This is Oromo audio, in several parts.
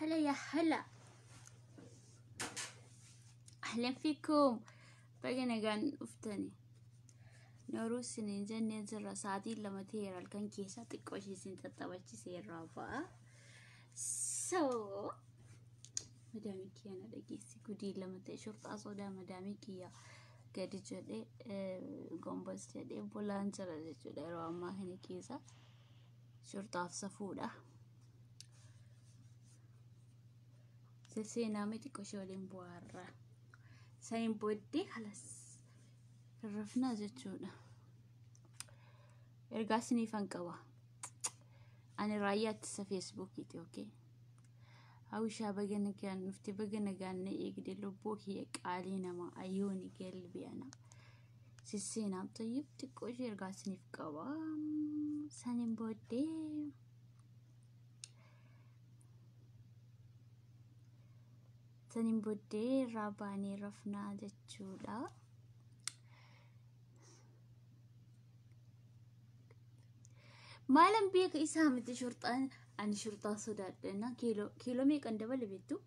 هلا يا هلا، أهلا فيكم. بقى نقان أفتني نوروس سنين جنة زر ساعتي لما تيرا الكن كيسة تكوشي سنت الطباشي سير رافا مدامي كي أنا لقيسي كودي لما تشرط أصودا مدامي كي قادي جدي قنبس جدي بولان جرى جدي راما هني كيسة شرطة صفودة سينا ميتي كوشولين بوارا ساين بودي خلاص رفنا زتشونا إرجاسني فانكوا أنا رايات فيسبوكيتي أوكي أو شابجنا كان نفتي بجنا كان يقدر لبوكي علينا ما عيوني قلبي أنا سينا طيب تكوش إرجاسني فكوا ساين بودي سنين بودي راباني رفنا جتشولا ما لم بيك إسامة شرطان أنا شرطة صدادنا كيلو ميك أندبل بيتو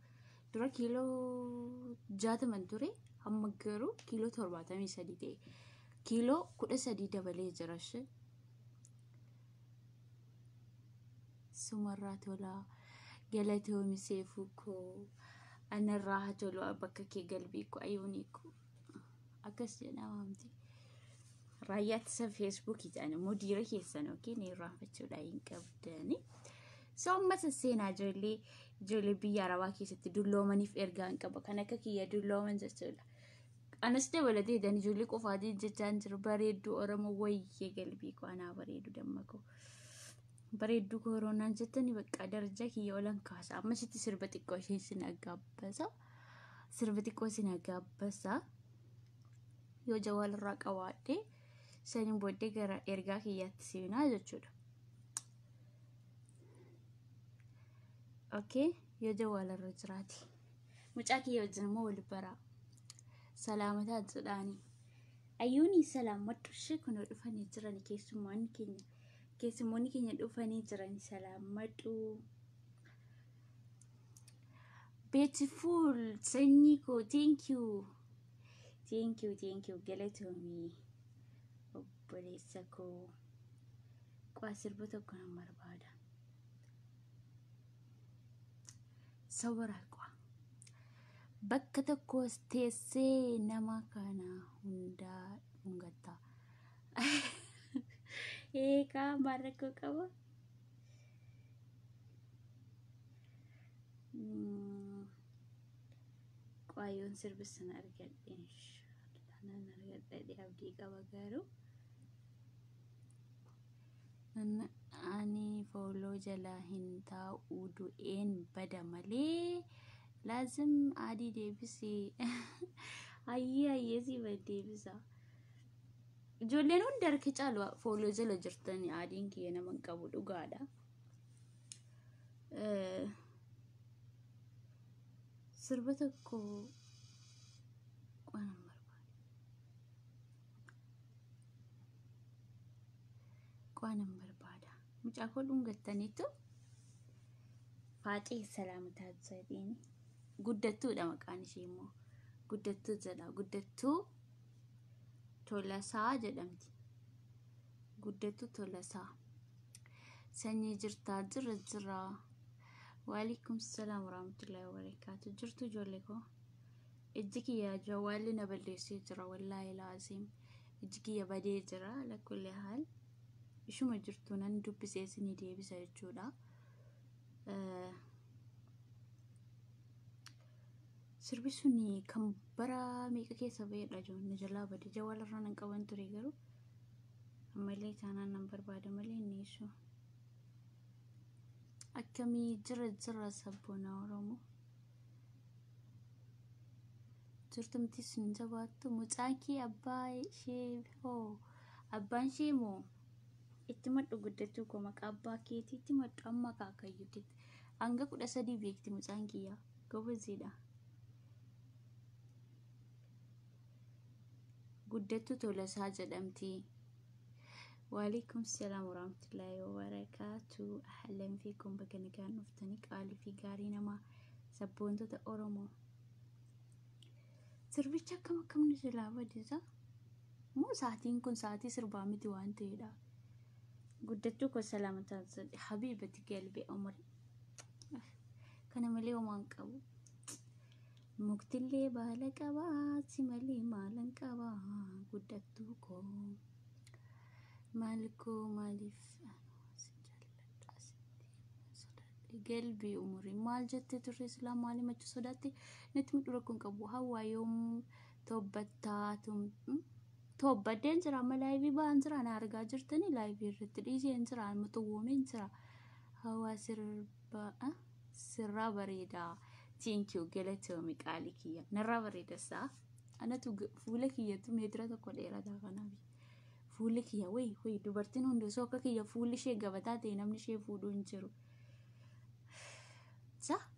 درا كيلو جات من دري هم مجرو كيلو تربعة مي سديدة كيلو كل سديدة بلي جرش سمرات ولا قالته مسيفوكو أنا الراحة لو أبكك قلبيكو عيونيكو أكس جنا وامتي رايات فيسبوك أنا مديرة كيسان أوكي نيراه بتشولاين كبداني سوما سسينا جولي بيا رواكي ستدلو مني في إرجان كبك أنا كي يدلو من زتولا أنا ولدي داني جولي كوفادي جتانجر بريدو أرمو ويا قلبيكو أنا بريدو دمكو بريدو كورونا جتني بقى درجة يولن كاس أما شتي سربتي كوشين سنأجابسا سربتي كوشين أجابسا يو جوال الراك أوادي سنين بودي غير إرجع كي يتسيونا جتشودا أوكي يو جوال الرجراتي مجاكي يوجنمو البرا سلامة الزلاني أيوني سلامة تشكونو دفاني جراني كيسمون كينيا كيسموني كينيا دفاني جراني سلامة beautiful سنيكو thank you قلتومي بريسكو قاسر بتوكنا مربادا صوركوا بكتكو استيسي نما كان هندا هنغتا إيكا مركو كوا قايون سربسنا أرجع إن شاء الله أنا نرجع دي أبدي كوا غارو أني فولو جلاهن تا ودو إن بدا مالي لازم عادي ديبسي أيه سي بديبسا جولينون درك جالوا فولو جلا جرتني عادين كي أنا من قبل وقادا سربتكو قوانم بربادا مش أقول قتنيتو فاتي سلامة هاتزايديني قدتو دا مكان شيمو قدتو زلا قدتو تولسا جدمتي قدتو تولسا سني جرتا جرا وعليكم السلام ورحمة الله وبركاته جرتو جوليكو اجيكي يا جوالي نبليسي جرا والله لازم اجيكي يا بدي جرا على كل حال شو ما جرتونا ندوب بسيسني دي بسيجودا سربسوني كم برا ميكا كيسا بيت رجون نجلا بدي جوال الرانن كوان تريغرو أمالي تانا نمبر بعد مالي نيشو أكمي جرى سبونا ورمو جرتم تسن جواتو متاكي أباي شيب هو أبان شيمو اتمت قدتو كما كابا كيتي اتمت أما كاكايو كيت أنغا كودا سدي بيكتي متانكيا كوبا زيدا قدتو تولسا جدمتي وعليكم السلام ورحمة الله وبركاته. أهلا فيكم بكن كان نفتني قال في قارينا ما سبون تدا أورمو سربيتشا كم نجلا وديزا مو ساعتين كن ساعتي 400 وانت يدا قدتك وسلامة حبيبتي قلبي عمري كان ملي ومانكو مقتلي بالك أبات سملي مالك أبا قدتكو مالكو مالف قلبي أموري مال جت تريس لا مالي ما تصدقتي نتمت ركون كبو هوا يوم توبتاتم توبدين سرا ما لايفي بانسرا أنا أرجع جرتني لايفي رتدي سرا متومين سرا هوا سر بريدا تينكيو قلتو مقالكيا نرا بريدا سا أنا فولك يا تو مدرة تقول إيرا داغنابي فولك يا وي دوبرتين هندو سوكا كي يا فول شيء قبضات ينامني شيء فودو إنشرو صح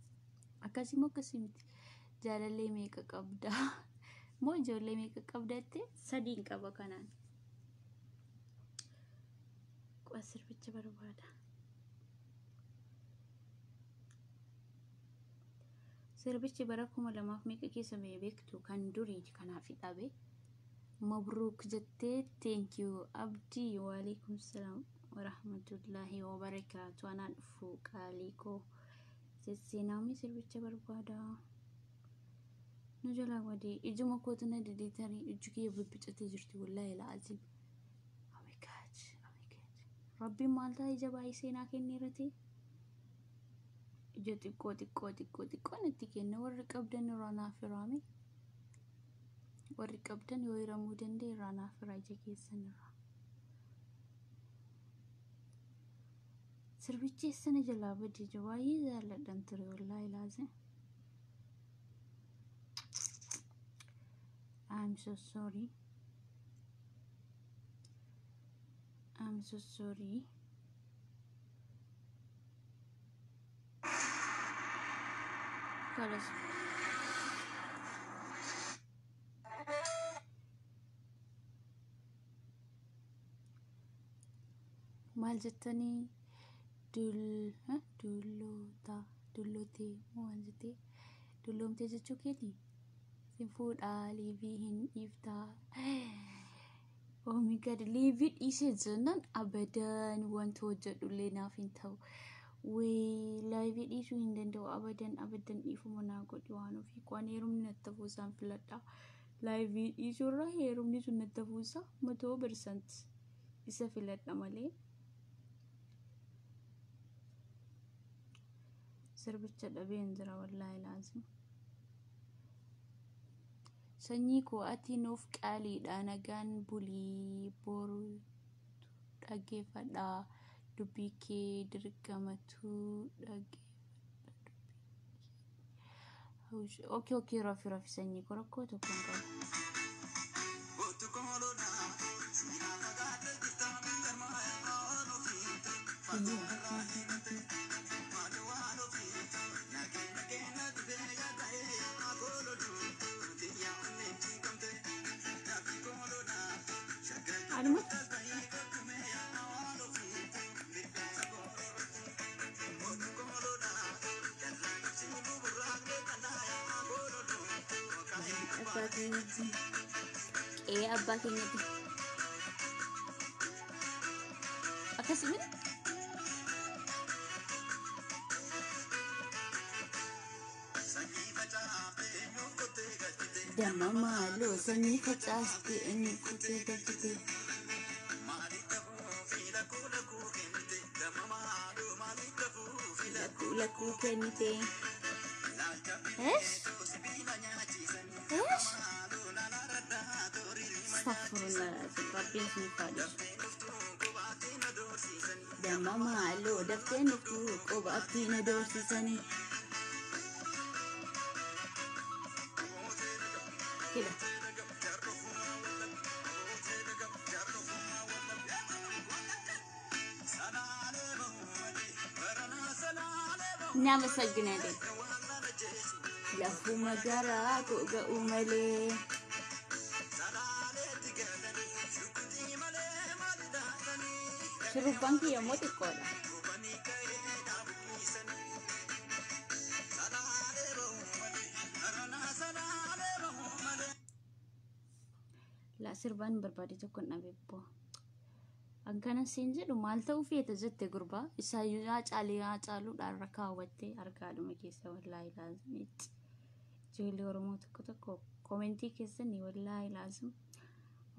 أكاسيمو كاسيمت جالالي ميكا قبدا مو جولي ميكا قبدتي سدين قبا كانان قواسر بيتش بربادا سربيتش براكم لما في ميكا كيسا ميبكتو كان دوريج كان في طابي مبروك جتي thank you أبدي وعليكم السلام ورحمة الله وبركاته أنا فوق عليكم سينامي سربيتش بربادا نجلا ودي إجمع كوتنا دي تاري إجكي ببيتشتي جرتي والله العظيم أميكات ربي مالتا إجابة سينا كنيرتي إجتي كوتي نتكين ورك أبدن رانا فرامي ورك أبدن يويرمودن دي رانا فراجة كيسنرا سربيتشي السنة جلا بدي جواي زالة دنتري والله لازم I'm so sorry خلاص مال جتني دلوتي مو أنجتي دلوم تجتشو كني سيفود ليفيهن إفتا oh my god leave it إيشي جنان أبداً وان توجد لنا فينتو leave it إيشو هندن أبداً إيفو مناقود يوانو في قوان يروم نتفوسان فلتا leave it إيشو راه يروم نيشو نتفوسا 100% إسا فلتا مالي سربتش الأبين جرا والله لازم سنيكو أتي نوف قالي دانغان بولي بورو داغيفادا دبيكي درغمتو اوكي رافي سنيكو ركوتو كونغو أبا كينيتي أكاسمين دم مالو سني فتاستي إني كنتي دكتي لكو كنتي إيش استغفر الله العظيم ربي اسمي فادش دم مالو دفتين فوق وبقتينا دورسي سني كده نعم سجنادي لفو مجرات وقعوا ملي Shurrubbaan kiyya immoo xiqqoodha. La sirban barbaade tokko dhabe boo. Akkana siin jedhu maal ta'uu feeta jette gurbaa isaayyuu yaa caaluudhaan rakkaawwattee argaadhuma keessa wallaahi laazimitti. Ijoollee Oromoo tokko komentii keessanii wallaahi laazim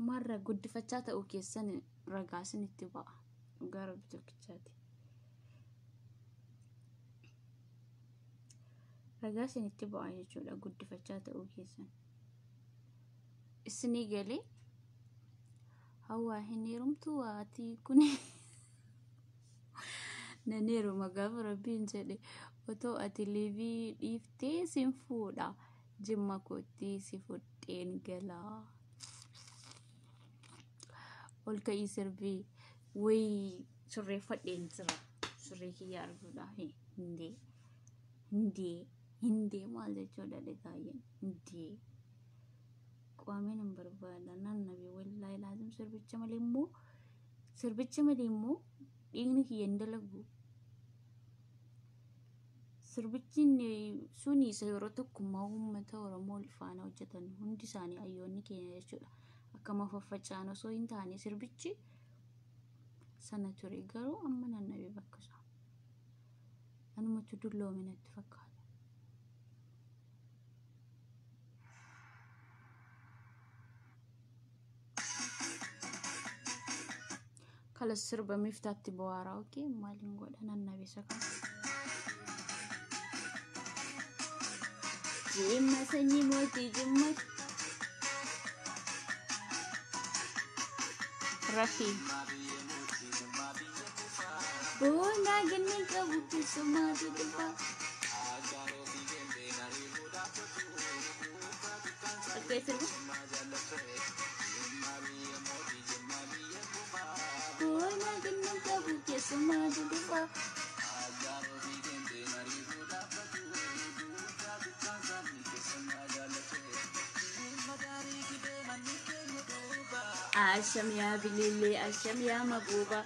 marra guddifachaa ta'uu keessan ragaa isinitti ba'a. Dhugaa rabbi tokkichaati. Ragaa isinitti ba'a jechuudha guddifachaa ta'uu keessan. Isinii galee hawaa hin heerumtu waati kun nan heeruma gaafa rabbiin jedhe otoo ati liivii dhiiftee sin fuudha jimma kootti si fudheen galaa ol ka'ii sirbii wayii surreeffadheen jira surree kiyya arguudha hindee maal jechuudha dhagaayen hindee qaamee nan barbaada naannabii wallaahi laazim sirbicha malee immoo dhiigni kiyya hin dalagu. Sirbichi suni isa yeroo tokkummaa uummata Oromoo faana hojjetan hundi isaanii ayyoonni keenya jechuudha. Akkama faffacaan osoo hin taane sirbichi sana ture garuu amma naannabii bakka isaa. Anumatu dulloome natti fakkaata. Kala sirba miftaatti bu'aaraa okee maaliin godha naannabii isa kana. Jimma sanyii mootii jimma Rafii boonaa ganneen qabu keessumaa duduba akka sirba boonaa ganneen qabu keessumaa duduba Asham ya bilile, asham ya mabuba.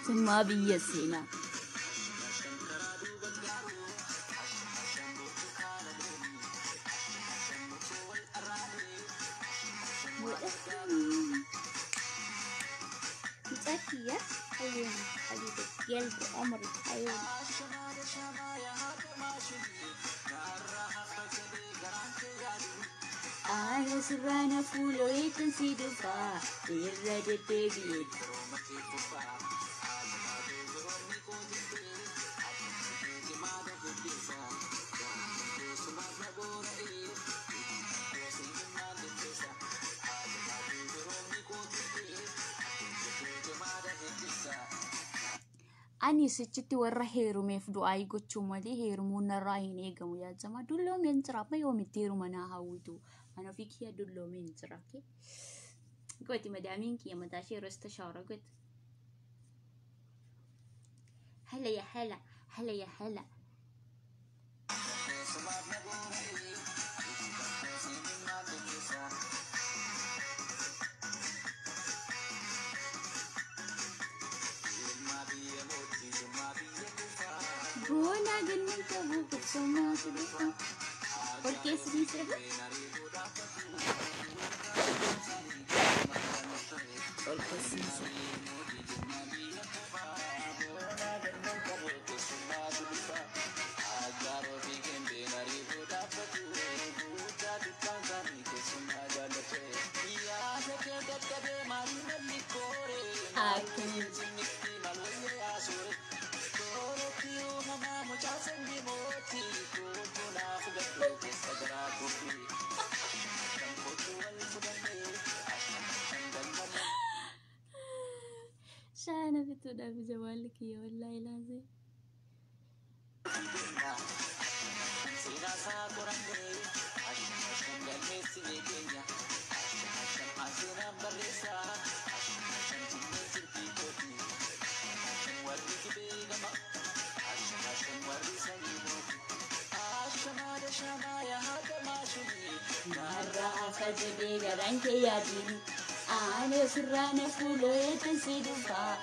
Semua bias sina. يا أيوة حبيبة قلبي عمري أيوة أنا سبحانه فولو يتنسيد فا يرد تبيد Ani sechitti warra heerumeef du'aa gochuu malee heerumuun narraa hin eegamu yaadama. Dulloomeen jira amma yoomitti heeruma naa hawwitu. Ana ofii kiyya dulloomeen jira. Gooti madaamiin kiyya mataa ishee rasta shaawara gooti. Hala ya hala, hala ya hala. Buona ganneen qabu keessumaa duduba Porque es mi server. Porque es mi server. Sana betul dah bisa balik ya wallahi lazim. fajjadee garaan kee yaadini aanoo sirraana fuuloo eetansi dhufaa.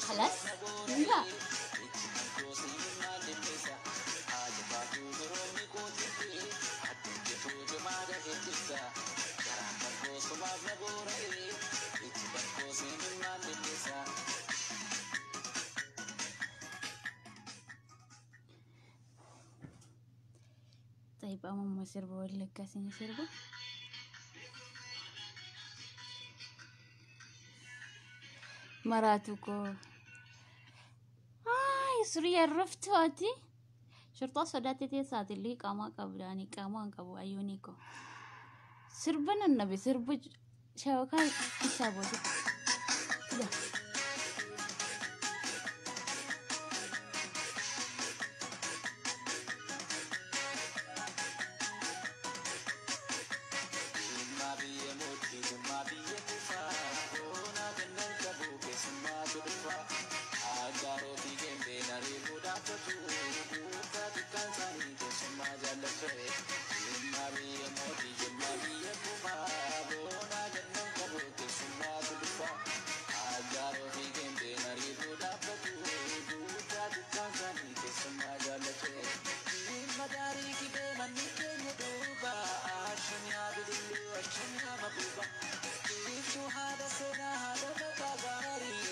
خلاص لا طيب أمام سربو ولا كاسين سربو مراتكو سوريا عرفتواتي شرطة صداتي ساعات اللي قاما قبلاني قاما قبو أيونيكو سربنا النبي سرب شوكاي حسابه لا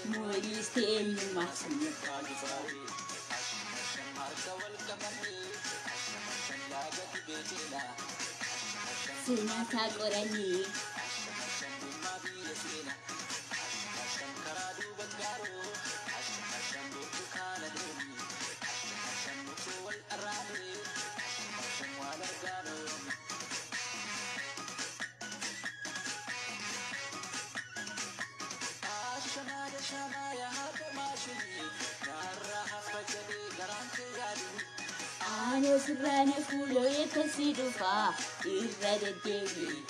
موليستين المحسن سينا تاقراني أنا سرّانة فولو يتسيدو فا إرّاد الديبي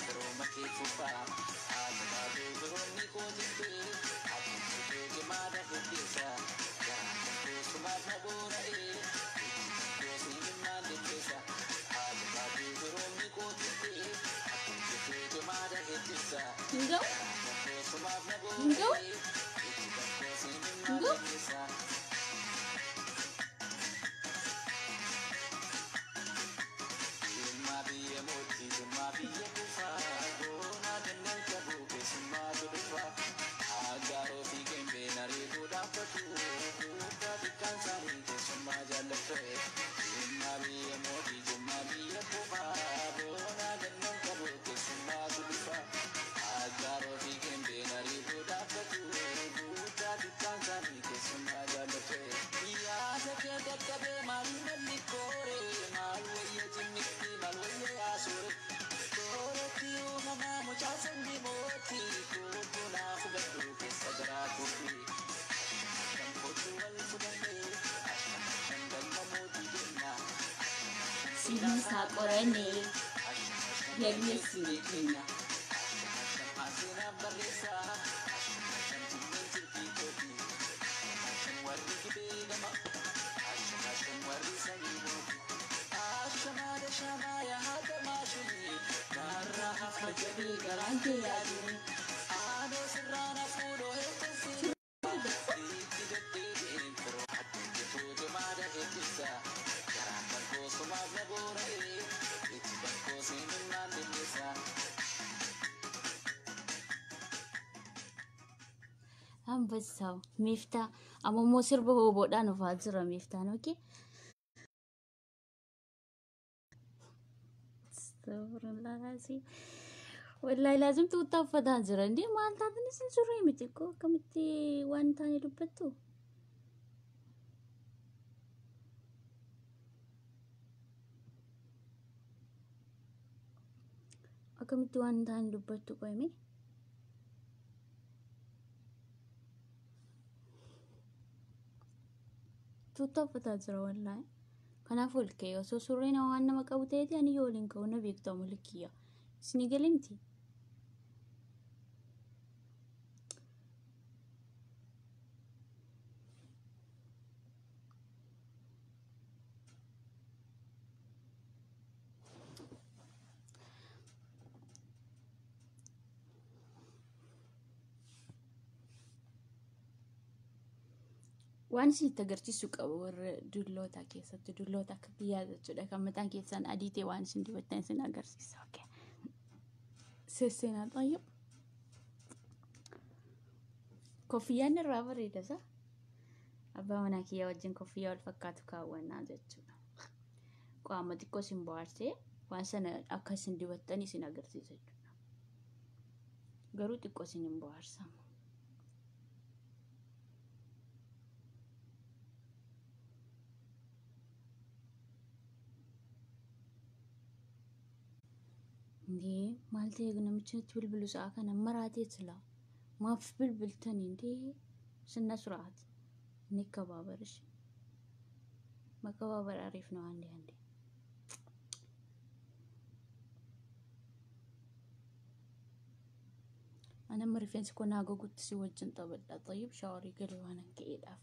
Go. Go. Go. Sini sakorane yagni sinikina هم بساو مفتاح أما موسر بهو بودانو فازرا مفتاح نوكي استغفر الله العظيم والله لازم توتافا دانزرا دي ما انت نسن سوري متكو كمتي وان تاني دبتو كمتي وان تاني دبتو قومي توتافا دانزرا والله كنا فول كيو سو سورينا وانا مكاوتيتي اني يولين كونا بيكتو ملكيا سنيجلنتي waan isin itti agarsiisuu qabu warra dulloota keessatti dulloota akka biyyaa jechuudha kan mataan keessan adii ta'e waan isin dibattan isin agarsiisa. Okay. Sesseenaa xayyoo. Koffiyaan irraa bareeda sa? Abbaa manaa kiyyaa wajjin koffiyaa wal fakkaatu kaawwannaa jechuudha. Qaama xiqqoo isin bohaarsee waan sana akka isin dibattan isin agarsiisa jechuudha. Garuu xiqqoo isin hin bohaarsamu. Ndee maal ta'e namichi bilbilu sa'a kana maraatee sila maaf bilbiltan indee sinna suraat ni kabaabarish makababar ariif no ande ana marifensi ko naago gutti si wajjin tabadda tayyib shawari galee waan ankeedhaaf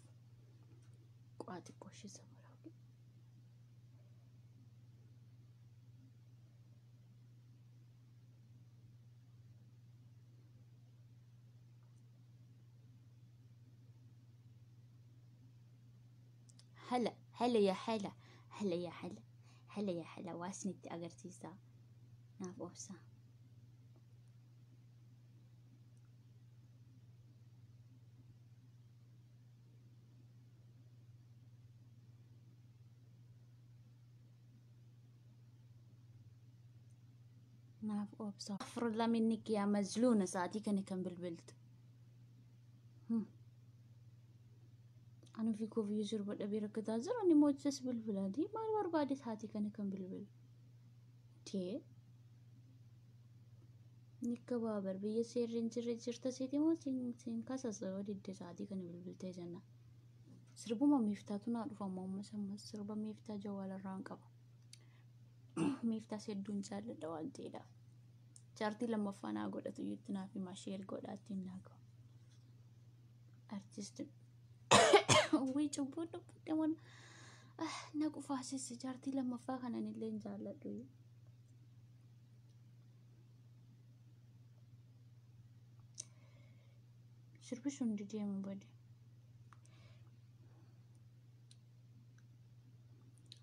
qaati qoshi sabara هلا يا حلا هلا يا حلا هلا يا حلا واسنتي أجرتيسا نافوسا نافوسا أغفر الله منك يا مزلونة ساعتي كان بالبلد أنا في كوفي يجر بدأ بيركض زر أني موجس بالبلادي ما الور بعد هاتي كان بالبلد تي نيكا بابر بيه سير رنجر تسيتي مو سين كاسا سوادي دساتي كان بالبلد تجنا سربو ما ميفتاتو نعرفه ما مسمى سربا ميفتا جوال الرانكب ميفتا سيدون سال دوال تيدا شارتي لما فانا قد أتويتنا في ماشير قد أتيناكو أرتست ويجبون بدون ناقو فاسي سجارتي لما فاخنا نلين جالدو شربشون دي من بدي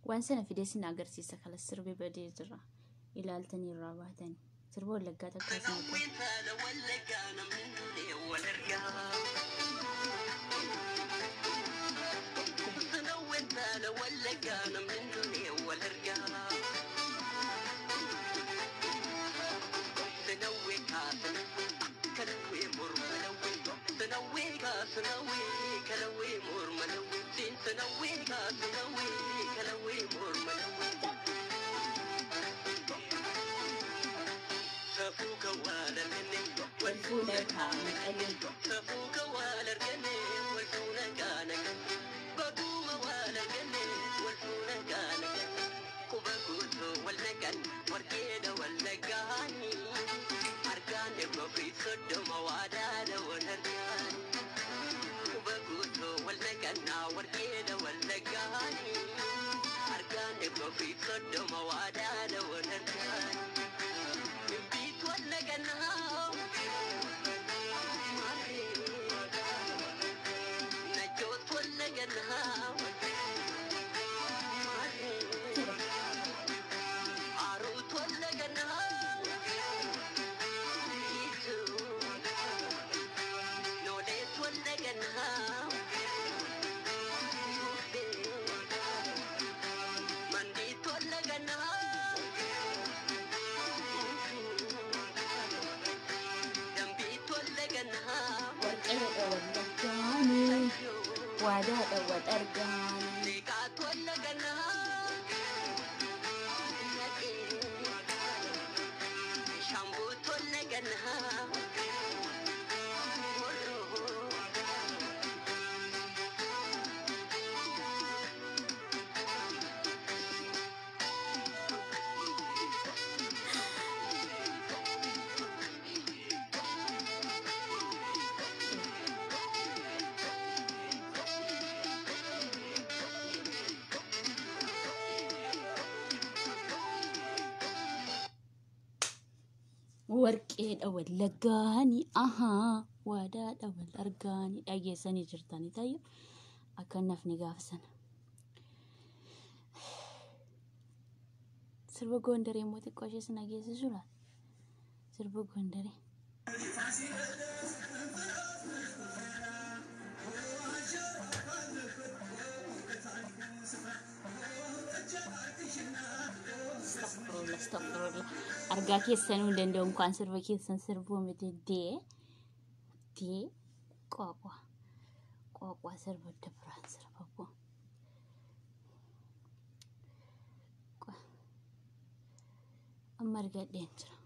وان سنة في ديسين أغرسيسا خلا السربي بدي جرا إلى التاني الرابعتاني سربو لقاتا كاسنا ولا كان من دنيا ولا رجال سنوي كاسن كلوي مر ملوي سنوي كاسنوي كلوي مر ملوي سين سنوي كاسنوي كلوي مر ملوي سفوك ولا الجنة والفونا كان أجل سفوك ولا الجنة والفونا كان أجل بدوما ولا الجنة والفونا كان أجل كوباكوتو ولا كان وركيدا ولا كاني أركان ما في صد مواداد ولا رجال كوباكوتو ولا كان وركيدا ولا كاني أركان ما في صد مواداد ولا رجال ولا جنها نجوت ولا جنها عروت ولا جنها نوليت ولا جنها منديت ولا جنها وعدها دوت أرجاني لقات ولا جنها شامبوت ولا جنها warqeedha wallagaani aha waadaadha wal argaani dhageessanii jirtanii tayo akka nafni gaafa sana. Sirba Gondaree immoo xiqqoo ishee sana geessisu laata? Sirba Gondaree. Astagfirullah. Argaa keessanuu hin danda'u kan sirba keessan sirbuu miti dee qoqwa sirba dabraan sirba boo. Amma argadheen jira.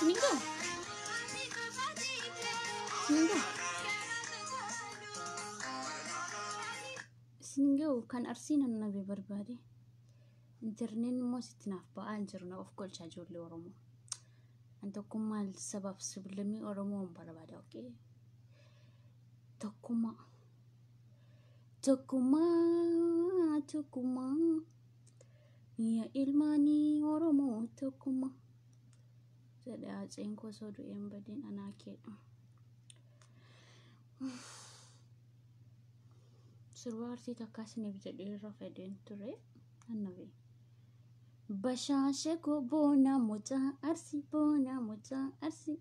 Sininggo. Sininggo. Sininggo kan arsinan nabi barbade. Internet mo sitinaaf ba'an jiru na of golcha ijoollee Oromoo. An tokkummaa sabaaf sibiilonni Oromoo barbaada, okay? Tokkummaa. Ya ilmaani Oromoo tokkummaa. Jedhaa ceenkoo sooduu embadiin anaa keedha. Sirbaartii takkaasiniif jedhee irra fedeen ture. Annabi. Bashaashe ko boona mucaa arsi.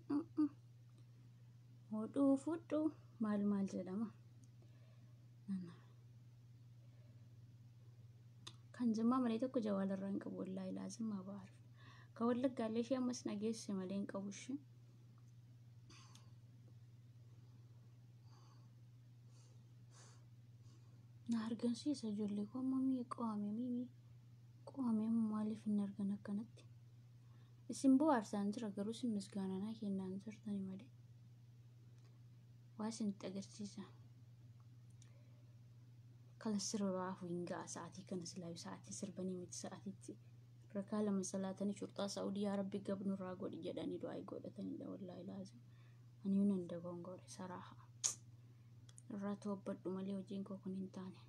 Hodhuu fudhuu maal jedhama. Kan jimmaa malee tokko jawaalarraa hin qabu wallaahi laazimmaa baara. Ka Wallaggaa ishee ammas nageesse malee hin qabu ishee. Na argamsiisa ijoollee koo mamii qo'ame maaliif hin argan akkanatti. Isin bohaarsaan jira garuu isin misgaananaa kennaan jirtanii malee. Waa isinitti agarsiisa. Kala sirbaaf wingaa sa'aatii kana silaayu sa'aatii sirbanii miti sa'aatiitti. Rakaa lama salaatanii shurxaa Saa'udii yaa Rabbi gabnu irraa godhi jedhanii du'aa godhatanidha wallaahi laazim. Ani nan dagongoore saraaha. Irraa to'abbadhu malee hojiin koo kun hin taane.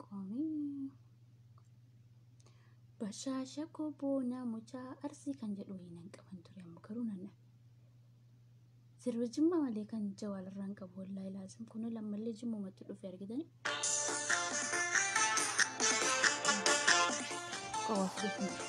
Qoomii. Bashaasha ko boona mucaa arsii kan jedhu hin qaban ture amma garuu nanna. Sirba jimmaa malee kan jawaalarraa hin qabu wallaahi laazim. Kun lammallee jimmumatti dhufe argitanii. Qowaaf jechuudha.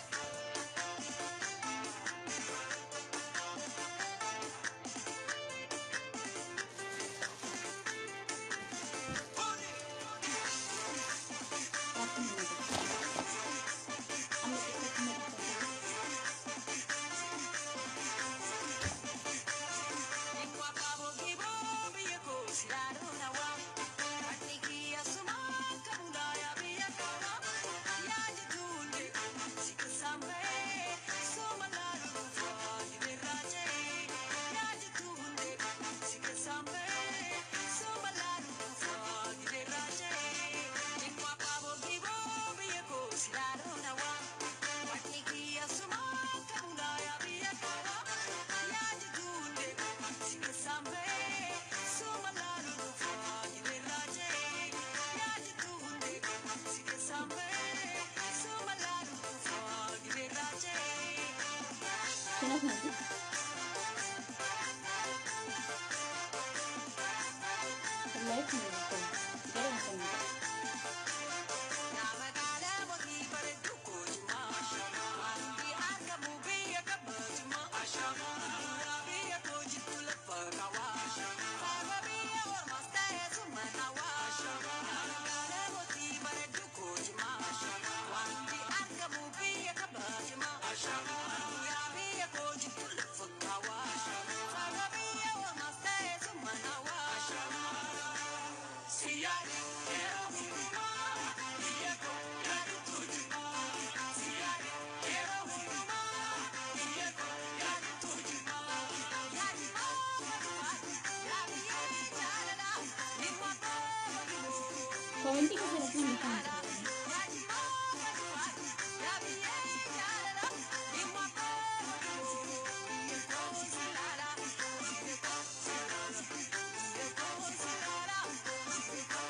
Komentar ke sini kan.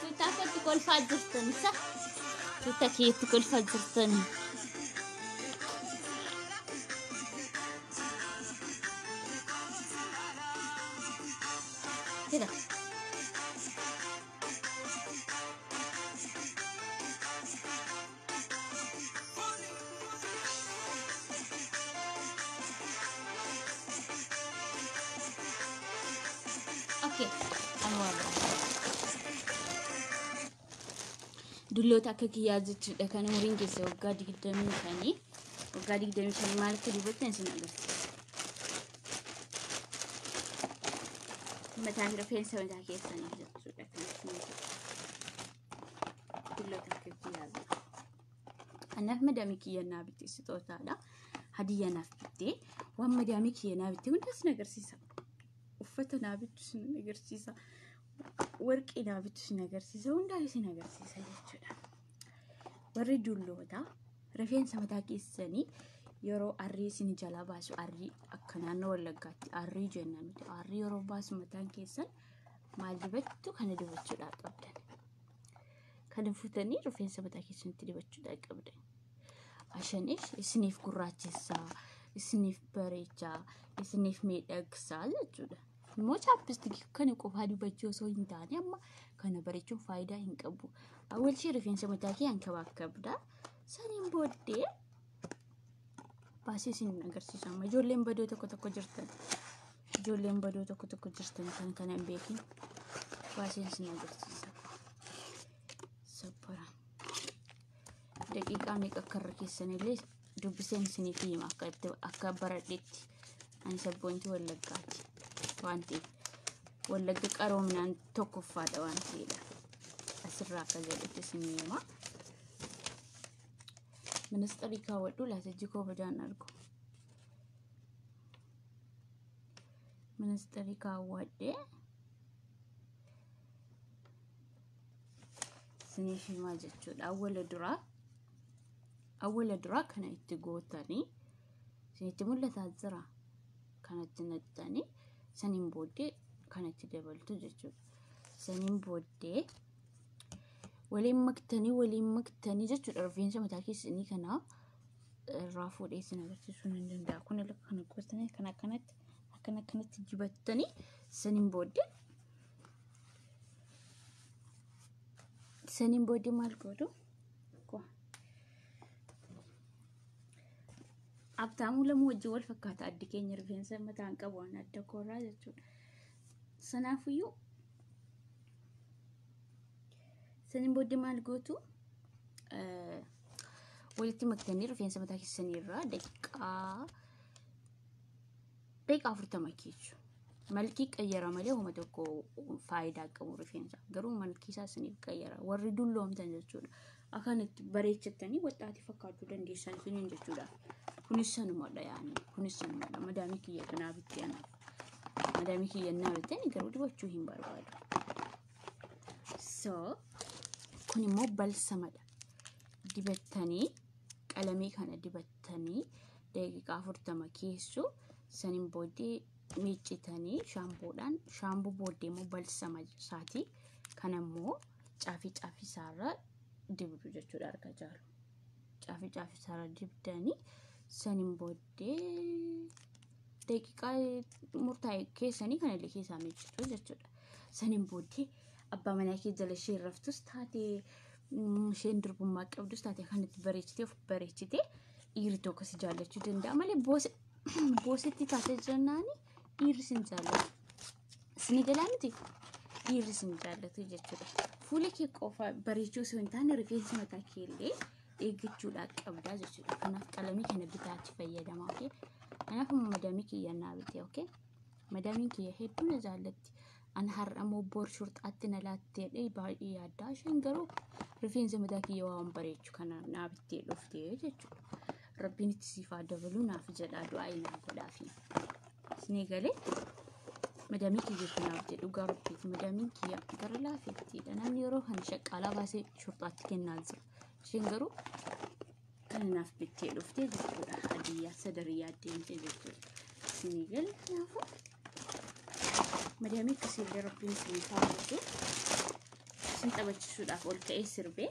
Kita tukul fajr tani sah. Kita tukul fajr tani. Tidak. Dulu tak kaya jechuudha kan umriin keessa waggaa 25 waggaa 25 maal akka dubbatan isin agarsiisa. Mataan rifeensa mataa keessanii jechuudha kan isin dulu tak kaya Anaaf madaamii kiyya naa bitte sixootaadha. Hadiyyaa naaf bitte waan madaamii kiyya naa bitte hundas nagarsiisa. Uffata naa bittu sin nagarsiisa. Warqii naa bittu sin nagarsiisa. Hundaa isin nagarsiisa jechuudha. Warri dulloota rifeensa mataa keessanii yeroo arrii isin jala baasu arrii akka naannoo Wallaggaatti arrii jenna nuti. Arrii yeroo baasu mataan keessan maal dibattu kana dibachuudhaa qabdan. Kana futanii rifeensa mataa keessanitti dibachuudhaa qabdan. Ashaniif isiniif gurraachessaa, isiniif bareechaa, isiniif miidhagsaa jechuudha. Immoo chaappistikii kana qofaa dibachuu osoo hin taane amma kana bareechuun faayidaa hin qabu. Awwaalchi rifeensa mataa kee hanqabaa saniin booddee baasii isin agarsiisa. Amma ijoolleen badoo tokko jirtan. Ijoolleen badoo tokko jirtan kan kana hin beekin baasii isin agarsiisa. Saphara. Daqiiqaa meeqa akka irra keessanillee dubbiseen isiniif hima akka baradheetti. Ani sabboontii Wallaggaati. Waan ta'eef Wallagga qaroominaan tokkoffaadha waan ta'eedha. Asirraa akka jedhetti isin hima. Ministeerri kaawwadhu laasajji koo badaan argu. Ministeerri kaawwadhee isiniif hima jechuudha. Awwala duraa kana itti gootanii isinitti mul'ataa jira. Kanatti nattanii saniin booddee kanatti dabaltu jechuudha. Saniin booddee waliin maktanii jechuudha. Rifeensa mataa keessanii kana irraa fuudhee isin agarsiisuu hin danda'a. Kun kana gootanii akkanatti dibattanii saniin booddee maal gootu? Abtaamuu lamuu wajjin wal fakkaata addi keenya rifeensa mataan qabu waan adda koorraa jechuudha. Sanaafiyyuu saniin booddee maal gootu? Walitti maktanii rifeensa mataa keessanii irraa daqiiqaa 40 keechu. Malkii qayyara malee homa tokko faayidaa qabu rifeensa. Garuu malkii isaa isiniif qayyara. Warri dulloomtan jechuudha. Akkanatti bareechattanii waxxaatii fakkaachuu dandeessan isiniin jechuudha. Kunis sanumadha yaani. Kunis sanumadha. Madaamii kiyya kanaa bittee anaaf. Madaamii kiyya naa bittanii garuu dibachuu hin barbaadu. So kun immoo balsamadha. Dibattanii qalamii kana dibattanii daqiiqaa 40 keessu saniin booddee miiccitanii shaampuudhaan shaampuu booddee immoo balsama isaatii kana immoo caafii isaarra dibdu jechuudha argaa jirru. Caafii isaarra dibdanii saniin booddee daqiiqaa murtaa'e keessanii kanallee keessaa miiccitu jechuudha. Saniin booddee abbaa manaa kee jala ishee raftus taatee isheen durbummaa qabdus taatee kanatti bareechitee of bareechitee dhiirri tokko si jaallachuu danda'a malee boosetti taatee jennaani dhiirri sin jaallatu. Isin galaa miti dhiirri sin jaallatu jechuudha. Fuula kee qofa bareechuu osoo hin taane rifeensa mataa kee illee eeggachuudhaa qabdaa jechuudha. Kanaaf qalamii kana bitaatti fayyadamaa. Okay? Kanaaf madaamii kiyya naa bitee. Okay? Madaamiin kiyya hedduu na jaallatti. Ana har'a immoo boor shurxaatti na laattee baay'ee yaaddaa. Isheen garuu rifeensa mataa kiyya waan bareechu kana naa bittee dhuftee jechuudha. Rabbiin itti siifaa dabaluu naaf jedhaa du'aa ilaa godhaafi. Isin galee madaamii kiyya kanaaf jedhu dhugaa rabbiiti. Madaamiin kiyya gara laafettiidha. Namni yeroo kana shaqqaalaa baasee shurxaatti kennaa jira. Isheen garuu kana naaf bittee dhuftee jechuudha. Hadiyyaa sadariyyaa deemtee jechuudha. Isin galee kanaafuu madaamii akkasiillee rabbiin siifaa godhu isin taphachiisuudhaaf ol ka'ee sirbee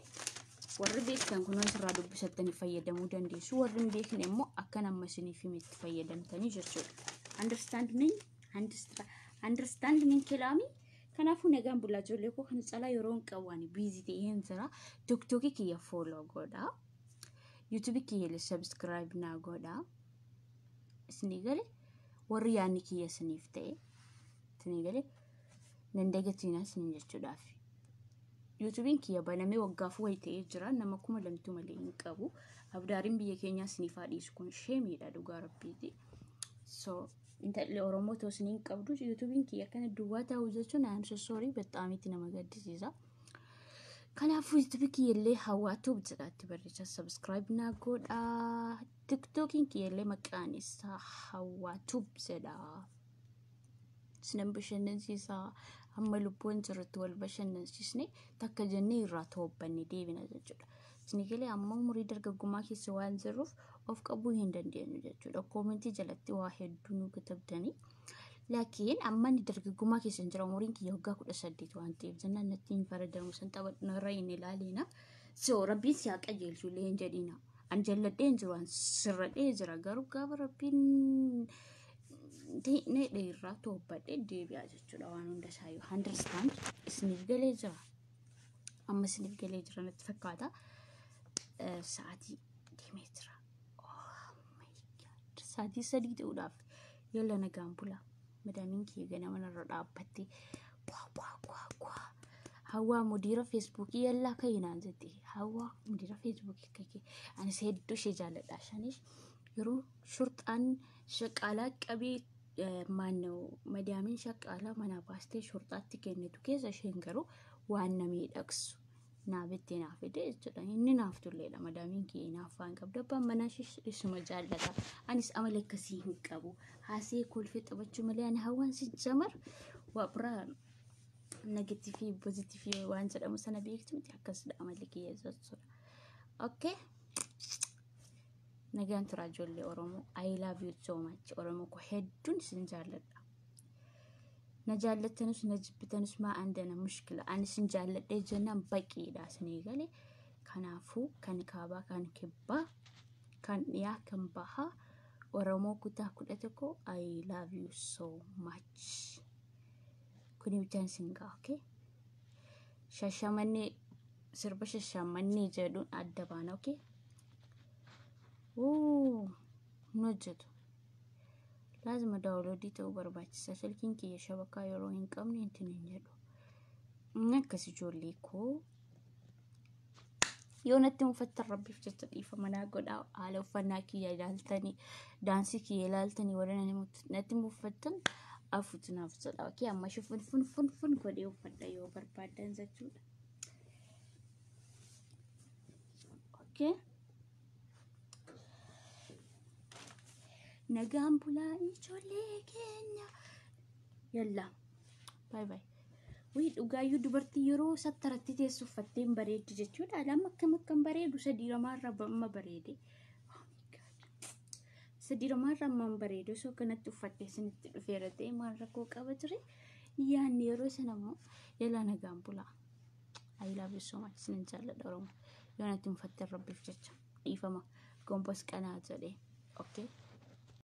warri beektan kun asirraa dubbisattanii fayyadamuu dandeessu. Warri hin beekne immoo akka nama isiniif himetti fayyadamtanii jechuudha. Understand min kelaami. Kanaafuu nagaan bulaa ijoollee koo kan caalaa yeroo hin qabaanne biizii ta'een jira. TikTokii kiyya follow godhaa. YouTube kiyya subscribe naa godhaa. Isin galee warri yaadni kiyya isiniif ta'e isin galee nan dagatina isin jechuudhaaf. YouTube kiyya banamee waggaaf wayi ta'ee jira. Nama 2,000 malee hin qabu. Abdaariin biyya keenyaa isiniif dhiisu kun sheemiidha dhugaa rabbiiti. So intalli Oromoo toos ni qabdu. YouTube kiyya kana duwwaa ta'uu jechuun I am so sorry በጣም nama gaddisiisa. Kanaafuu YouTube kiyyallee hawwaatu jedhaatti barreessa subscribe naa godhaa. TikTokin kiyyallee maqaan isaa hawwaatu jedha. Sinan bashannansiisaa amma lubbuun jirtu wal bashannansiisne takka jennee irraa toobbanne deebina jechuudha. Isnigalee amma umurii dargaggummaa keessa waan jiruuf of qabuu hin dandeenyu jechuudha. Koomentii jalatti waa hedduu nu katabdanii. Laakiin amma ni dargaggummaa keessa jira umuriin kiyya waggaa 18 waan ta'eef jennaan natti hin faradamu san taphatnarra hin ilaalina. So rabbiin si haa qajeelchu illee hin jedhina. An jalladheen jiru an sirradhee jira garuu gaafa rabbiin ta'e irraa toobadhee deebi'aa jechuudha waan hunda isaayyuu. Understand isiniif galee jira. Amma isiniif galee jira natti fakkaata. Sa'aatii deemee jira. Oh my god. Sa'aatii 3 ta'uudhaaf yalla nagaan bulaa. Madamiin kiyya ganama narra dhaabbatte hawaa mudira Facebook yalla kayinaan jetti hawaa mudira Facebook kake ani hedduu ishee jaalladha shanish yeroo shurxaan shaqaalaa qabee maannoo madamiin shaqaalaa mana baastee shurxaatti kennitu keessa isheen garuu waan namee dhaqsu naabitti naafide jechuudha inni naaftulleedha madamiin kiyya naafaan qabda abbaan manaa isuma jaallata anis amala akkasii hin qabu haasee kolfee taphachuu malee ani hawaan si jamar waa biraa negative fi positive waan jedhamu sana beektu miti akkasidha amalli kiyya jechuudha. Okay. Nagaan tura ijoollee Oromoo I love you so much Oromoo ko hedduun sin jaalladha. نجالتنس نجبتنس ما عندنا مشكلة أنا سنجالة جنا بقي دا سنيغالي كان عفو كان كابا كان كبا كان يا كان بها ورمو كتا كدتكو I love you so much كوني بتان سنغا أوكي شاشامني سربا شاشامني جدون أدبان أوكي نجد لازم داونلودي تو برباچisa سلكين كي شبكه يروين قمني انتنين جدو نكس جوليكو يونت مفتر ربي في تطيف مناقد على فناكي يلالتني دانسيكي يلالتني ورنا نت مفتن افتنا فصل اوكي اما شوف فن كودي وفدا يو بربادن زجود اوكي نجام بلاي جولي كينيا يلا باي باي ويد وقايو دبرتي يرو سترتي تيسو فتين بريد جتشود على مكة بريد وسدير مرة ما بريدي سدير مرة ما بريد وسو كانت تفتي سنة فيرتي مرة كوكا بجري يعني يرو سنمو يلا نجام بلا I love you so much سنجال الدروم يونا تنفتر ربي في جتشا إيفا ما كومبوس كانت زدي اوكي